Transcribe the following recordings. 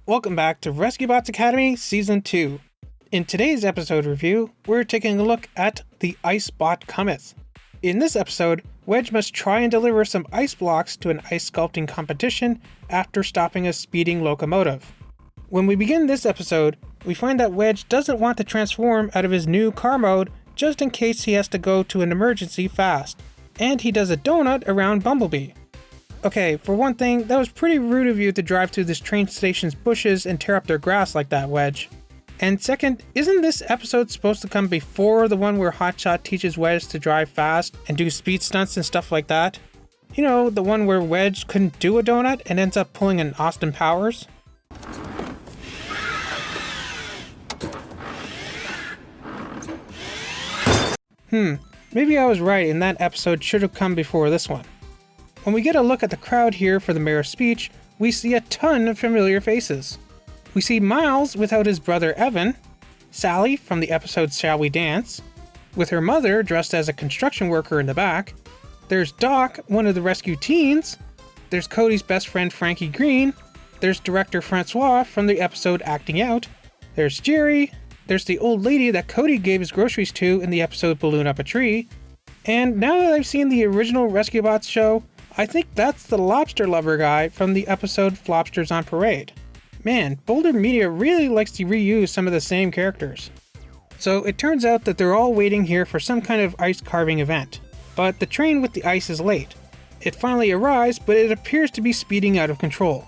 Welcome back to Rescuebots Academy Season 2. In today's episode review, we're taking a look at the Icebot Cometh. In this episode, Wedge must try and deliver some ice blocks to an ice sculpting competition after stopping a speeding locomotive. When we begin this episode, we find that Wedge doesn't want to transform out of his new car mode just in case he has to go to an emergency fast, and he does a donut around Bumblebee. Okay, for one thing, that was pretty rude of you to drive through this train station's bushes and tear up their grass like that, Wedge. And second, isn't this episode supposed to come before the one where Hotshot teaches Wedge to drive fast and do speed stunts and stuff like that? You know, the one where Wedge couldn't do a donut and ends up pulling an Austin Powers? Maybe I was right and that episode should have come before this one. When we get a look at the crowd here for the mayor's speech, we see a ton of familiar faces. We see Miles without his brother Evan, Sally from the episode Shall We Dance, with her mother dressed as a construction worker in the back. There's Doc, one of the rescue teens. There's Cody's best friend Frankie Green. There's director Francois from the episode Acting Out. There's Jerry. There's the old lady that Cody gave his groceries to in the episode Balloon Up a Tree. And now that I've seen the original Rescuebots show, I think that's the lobster lover guy from the episode Flopsters on Parade. Man, Boulder Media really likes to reuse some of the same characters. So it turns out that they're all waiting here for some kind of ice carving event. But the train with the ice is late. It finally arrives, but it appears to be speeding out of control.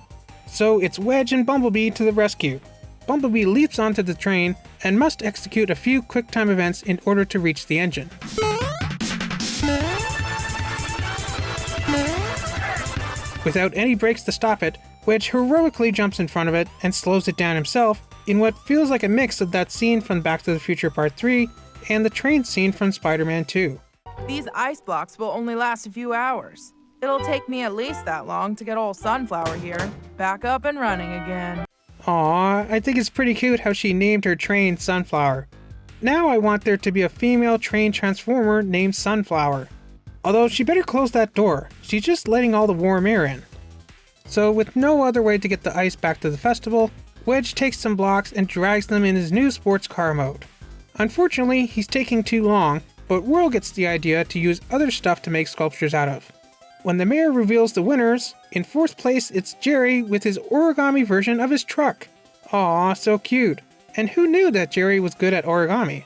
So it's Wedge and Bumblebee to the rescue. Bumblebee leaps onto the train and must execute a few quick-time events in order to reach the engine. Without any brakes to stop it, Wedge heroically jumps in front of it and slows it down himself in what feels like a mix of that scene from Back to the Future Part 3 and the train scene from Spider-Man 2. These ice blocks will only last a few hours. It'll take me at least that long to get old Sunflower here, back up and running again. Aww, I think it's pretty cute how she named her train Sunflower. Now I want there to be a female train transformer named Sunflower. Although she better close that door, she's just letting all the warm air in. So with no other way to get the ice back to the festival, Wedge takes some blocks and drags them in his new sports car mode. Unfortunately, he's taking too long, but Whirl gets the idea to use other stuff to make sculptures out of. When the mayor reveals the winners, in fourth place it's Jerry with his origami version of his truck. Aw, so cute. And who knew that Jerry was good at origami?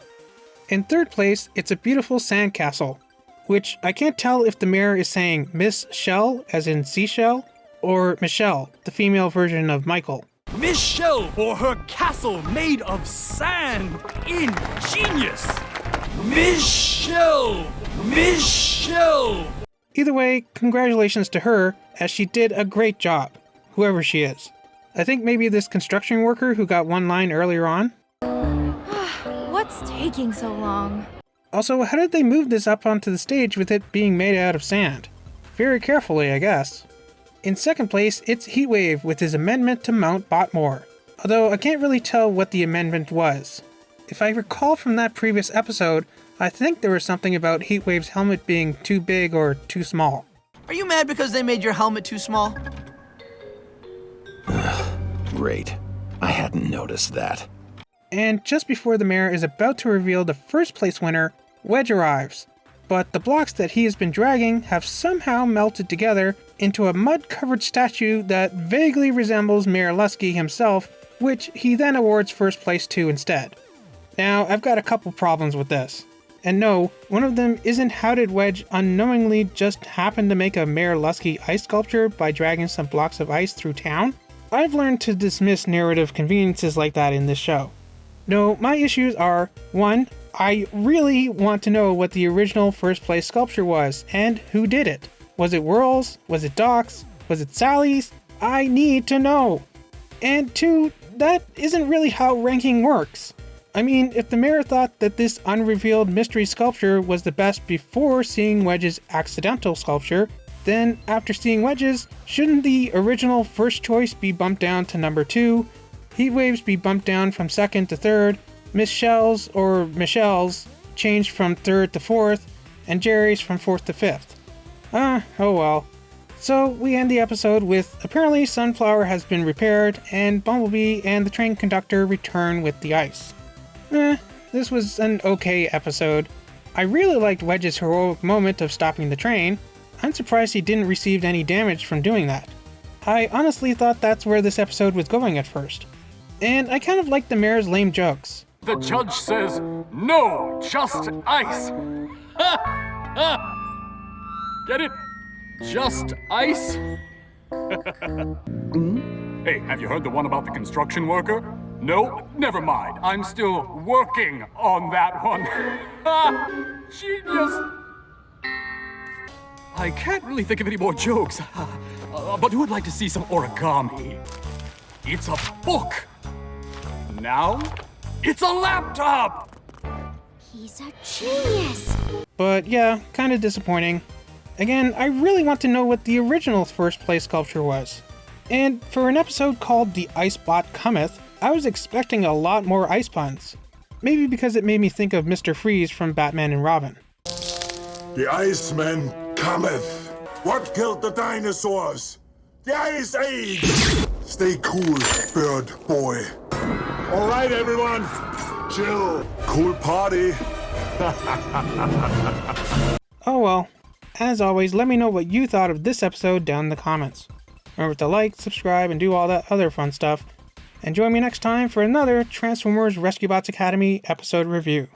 In third place, it's a beautiful sandcastle, which I can't tell if the mayor is saying Miss Shell, as in seashell, or Michelle, the female version of Michael. Miss Shell for her castle made of sand. Ingenious. Miss Shell. Miss Shell. Either way, congratulations to her, as she did a great job, whoever she is. I think maybe this construction worker who got one line earlier on. What's taking so long? Also, how did they move this up onto the stage with it being made out of sand? Very carefully, I guess. In second place, it's Heatwave with his amendment to Mount Botmore, although I can't really tell what the amendment was. If I recall from that previous episode, I think there was something about Heatwave's helmet being too big or too small. Are you mad because they made your helmet too small? Great. I hadn't noticed that. And just before the mayor is about to reveal the first place winner, Wedge arrives. But the blocks that he has been dragging have somehow melted together into a mud-covered statue that vaguely resembles Mayor Lusky himself, which he then awards first place to instead. Now, I've got a couple problems with this. And no, one of them isn't how did Wedge unknowingly just happen to make a Mayor Lusky ice sculpture by dragging some blocks of ice through town? I've learned to dismiss narrative conveniences like that in this show. No, my issues are, 1, I really want to know what the original first place sculpture was, and who did it. Was it Whirl's? Was it Doc's? Was it Sally's? I need to know. And 2, that isn't really how ranking works. I mean, if the mayor thought that this unrevealed mystery sculpture was the best before seeing Wedge's accidental sculpture, then after seeing Wedge's, shouldn't the original first choice be bumped down to number 2, Heatwaves be bumped down from second to third, Miss Shell's or Michelle's changed from third to fourth, and Jerry's from fourth to fifth? Oh well. So we end the episode with apparently Sunflower has been repaired and Bumblebee and the train conductor return with the ice. This was an okay episode. I really liked Wedge's heroic moment of stopping the train. I'm surprised he didn't receive any damage from doing that. I honestly thought that's where this episode was going at first. And I kind of liked the mayor's lame jokes. The judge says, no, just ice. Ha! Ha! Get it? Just ice? Hey, have you heard the one about the construction worker? No? Never mind. I'm still working on that one. Ha! Genius! I can't really think of any more jokes. But who would like to see some origami? It's a book. Now, it's a laptop! He's a genius. But yeah, kind of disappointing. Again, I really want to know what the original first place sculpture was. And for an episode called The Icebot Cometh, I was expecting a lot more ice puns. Maybe because it made me think of Mr. Freeze from Batman and Robin. The Iceman cometh. What killed the dinosaurs? The Ice Age! Stay cool, bird boy. All right, everyone. Chill. Cool party. Oh well. As always, let me know what you thought of this episode down in the comments. Remember to like, subscribe, and do all that other fun stuff. And join me next time for another Transformers Rescue Bots Academy episode review.